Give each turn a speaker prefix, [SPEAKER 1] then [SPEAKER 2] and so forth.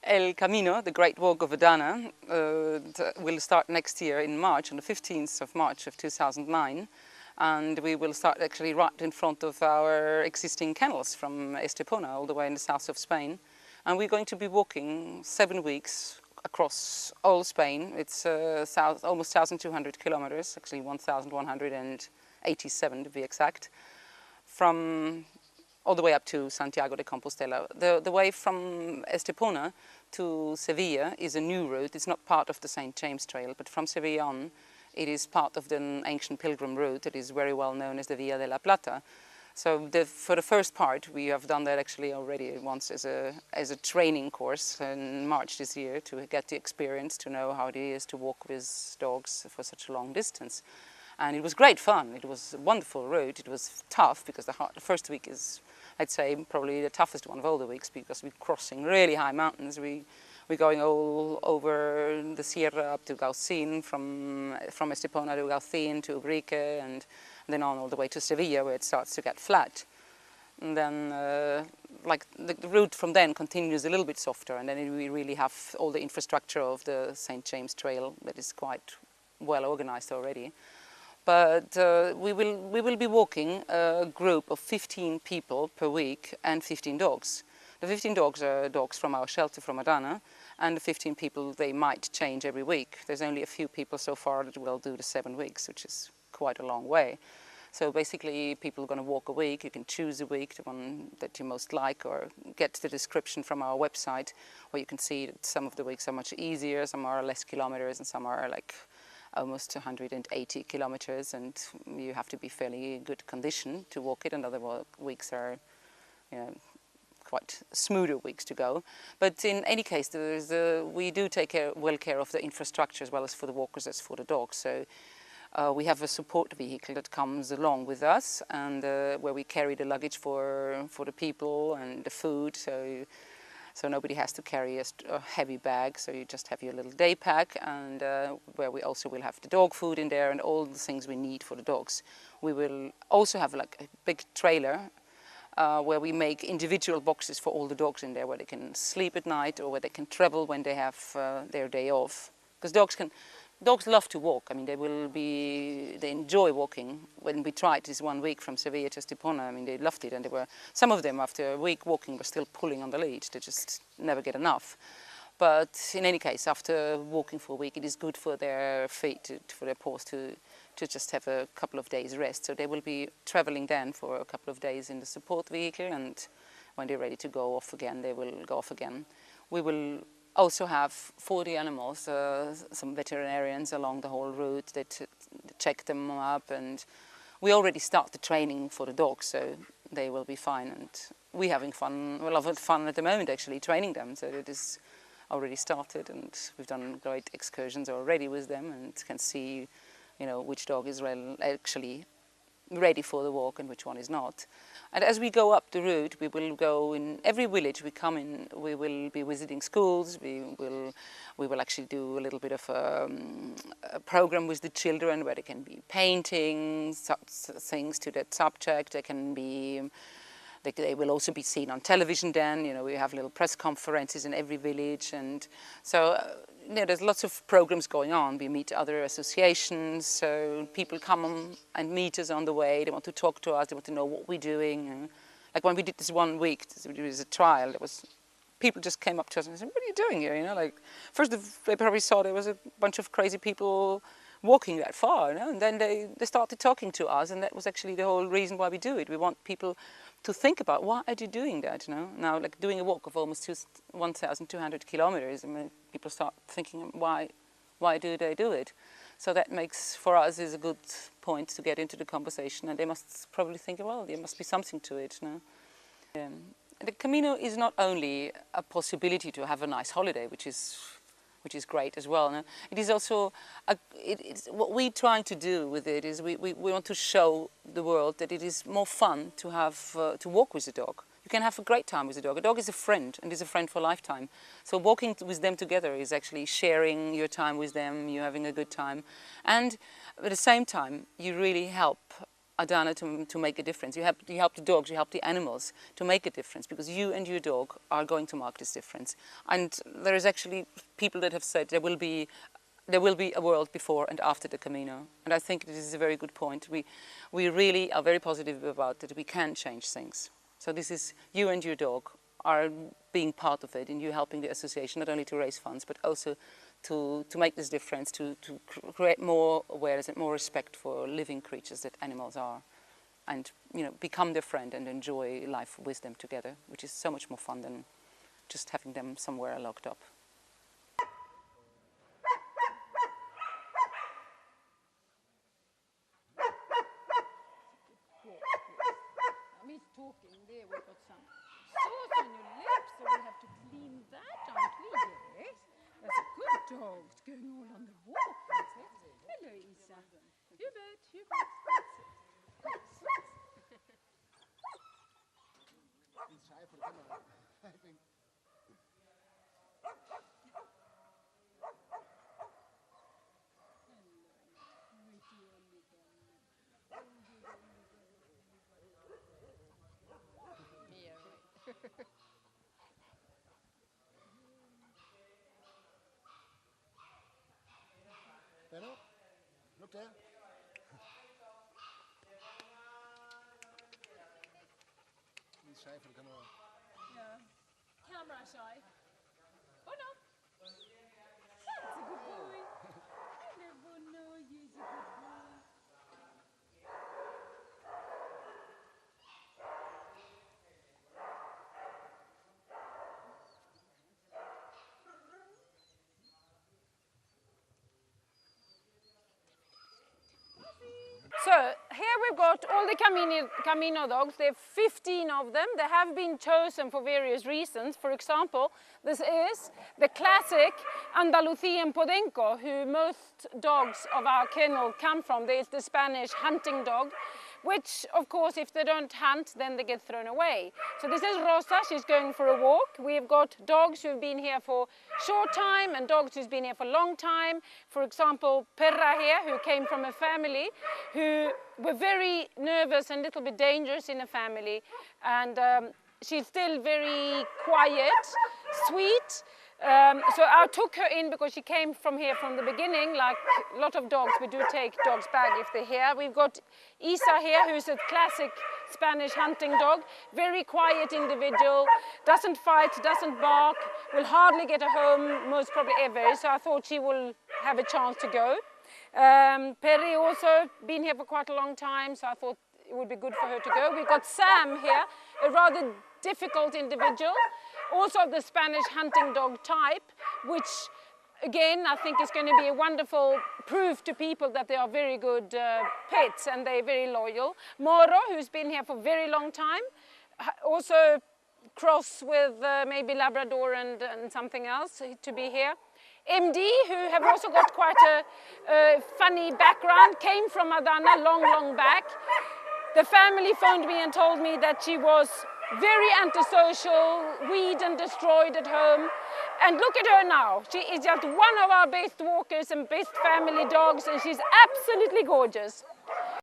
[SPEAKER 1] El Camino, the Great Walk of Adana, will start next year in March, on the 15th of March of 2009. And we will start actually right in front of our existing kennels from Estepona, all the way in the south of Spain. And we're going to be walking 7 weeks across all Spain. It's almost 1,200 kilometers, actually 1,187 to be exact, from all the way up to Santiago de Compostela. The way from Estepona to Sevilla is a new route. It's not part of the St. James Trail, but from Sevilla on, it is part of the ancient pilgrim route. It is very well known as the Via de la Plata. So for the first part, we have done that actually already once as a training course in March this year, to get the experience, to know how it is to walk with dogs for such a long distance. And it was great fun. It was a wonderful route. It was tough because the first week is, I'd say, probably the toughest one of all the weeks, because we're crossing really high mountains. We're going all over the Sierra up to Gaucin, from Estepona to Gaucin to Ubrique, and then on all the way to Sevilla, where it starts to get flat. And then like the route from then continues a little bit softer, and then we really have all the infrastructure of the St. James Trail that is quite well organized already. But we will be walking a group of 15 people per week and 15 dogs. The 15 dogs are dogs from our shelter from Adana, and the 15 people, they might change every week. There's only a few people so far that will do the 7 weeks, which is quite a long way. So basically, people are going to walk a week. You can choose a week, the one that you most like, or get the description from our website, where you can see that some of the weeks are much easier, some are less kilometers, and some are like almost 180 kilometers, and you have to be fairly good condition to walk it, and other weeks are, you know, quite smoother weeks to go. But in any case, we do take well care of the infrastructure, as well as for the walkers as for the dogs. So we have a support vehicle that comes along with us, and where we carry the luggage for the people and the food. So nobody has to carry a heavy bag, so you just have your little day pack, and where we also will have the dog food in there and all the things we need for the dogs. We will also have like a big trailer where we make individual boxes for all the dogs in there, where they can sleep at night or where they can travel when they have their day off. Because dogs love to walk. I mean, they enjoy walking. When we tried this 1 week from Sevilla to Estepona, I mean, they loved it, and some of them after a week walking were still pulling on the lead. They just never get enough. But in any case, after walking for a week, it is good for their feet, for their paws to just have a couple of days rest. So they will be traveling then for a couple of days in the support vehicle, and when they're ready to go off again, they will go off again. We will also have 40 animals, some veterinarians along the whole route that check them up, and we already start the training for the dogs, so they will be fine, and we're having fun. We're having fun at the moment actually training them, so it is already started, and we've done great excursions already with them, and can see, you know, which dog is actually ready for the walk and which one is not. And as we go up the route, we will go in every village we come in. We will be visiting schools. We will actually do a little bit of a program with the children, where they can be painting things to that subject. They will also be seen on television then. You know, we have little press conferences in every village, and so you know, there's lots of programs going on. We meet other associations, so people come and meet us on the way. They want to talk to us, they want to know what we're doing. And like when we did this 1 week, it was a trial, people just came up to us and said, "What are you doing here?" You know, like first they probably saw there was a bunch of crazy people walking that far, you know? And then they started talking to us, and that was actually the whole reason why we do it. We want people to think about, why are you doing that, you know? Now, like doing a walk of almost 1,200 kilometers, I mean, people start thinking, why do they do it? So that makes, for us, is a good point to get into the conversation, and they must probably think, well, there must be something to it, you know? The Camino is not only a possibility to have a nice holiday, which is great as well. No? It is also, what we're trying to do with it is we want to show the world that it is more fun to to walk with a dog. You can have a great time with a dog. A dog is a friend, and is a friend for a lifetime. So walking with them together is actually sharing your time with them, you're having a good time. And at the same time, you really help Adana to make a difference. You help the dogs, you help the animals to make a difference, because you and your dog are going to mark this difference. And there is actually people that have said there will be a world before and after the Camino. And I think this is a very good point. We really are very positive about that we can change things. So this is you and your dog are being part of it, and you helping the association not only to raise funds but also to make this difference, to create more awareness and more respect for living creatures that animals are, and become their friend and enjoy life with them together, which is so much more fun than just having them somewhere locked up.
[SPEAKER 2] He's talking there, we've got some sauce on your lips, so we'll have to clean that, aren't we? Yes. That's a good dog. It's going all on the walk, is it? Hello, Isa. Hubert, Hubert. That's it.
[SPEAKER 3] He's shy for the camera, I think. Hello? Look there. He's shy for the camera.
[SPEAKER 2] Yeah. Camera shy. Oh no. That's a good boy. I never know he's a good boy. So here we've got all the Camino dogs. There are 15 of them. They have been chosen for various reasons. For example, this is the classic Andalusian Podenco, who most dogs of our kennel come from. There's the Spanish hunting dog, which of course if they don't hunt then they get thrown away. So this is Rosa, she's going for a walk. We've got dogs who've been here for short time and dogs who's been here for a long time. For example, Perra here, who came from a family who were very nervous and a little bit dangerous in a family, and she's still very quiet, sweet. So I took her in because she came from here from the beginning. Like a lot of dogs, we do take dogs back if they're here. We've got Isa here, who's a classic Spanish hunting dog. Very quiet individual, doesn't fight, doesn't bark, will hardly get a home, most probably ever. So I thought she will have a chance to go. Perry also been here for quite a long time, so I thought it would be good for her to go. We've got Sam here, a rather difficult individual, also of the Spanish hunting dog type, which again I think is going to be a wonderful proof to people that they are very good pets and they're very loyal. Moro, who's been here for a very long time, also cross with maybe Labrador and something else to be here. MD, who have also got quite a funny background, came from Adana long back. The family phoned me and told me that she was very antisocial, weed and destroyed at home. And look at her now. She is just one of our best walkers and best family dogs, and she's absolutely gorgeous.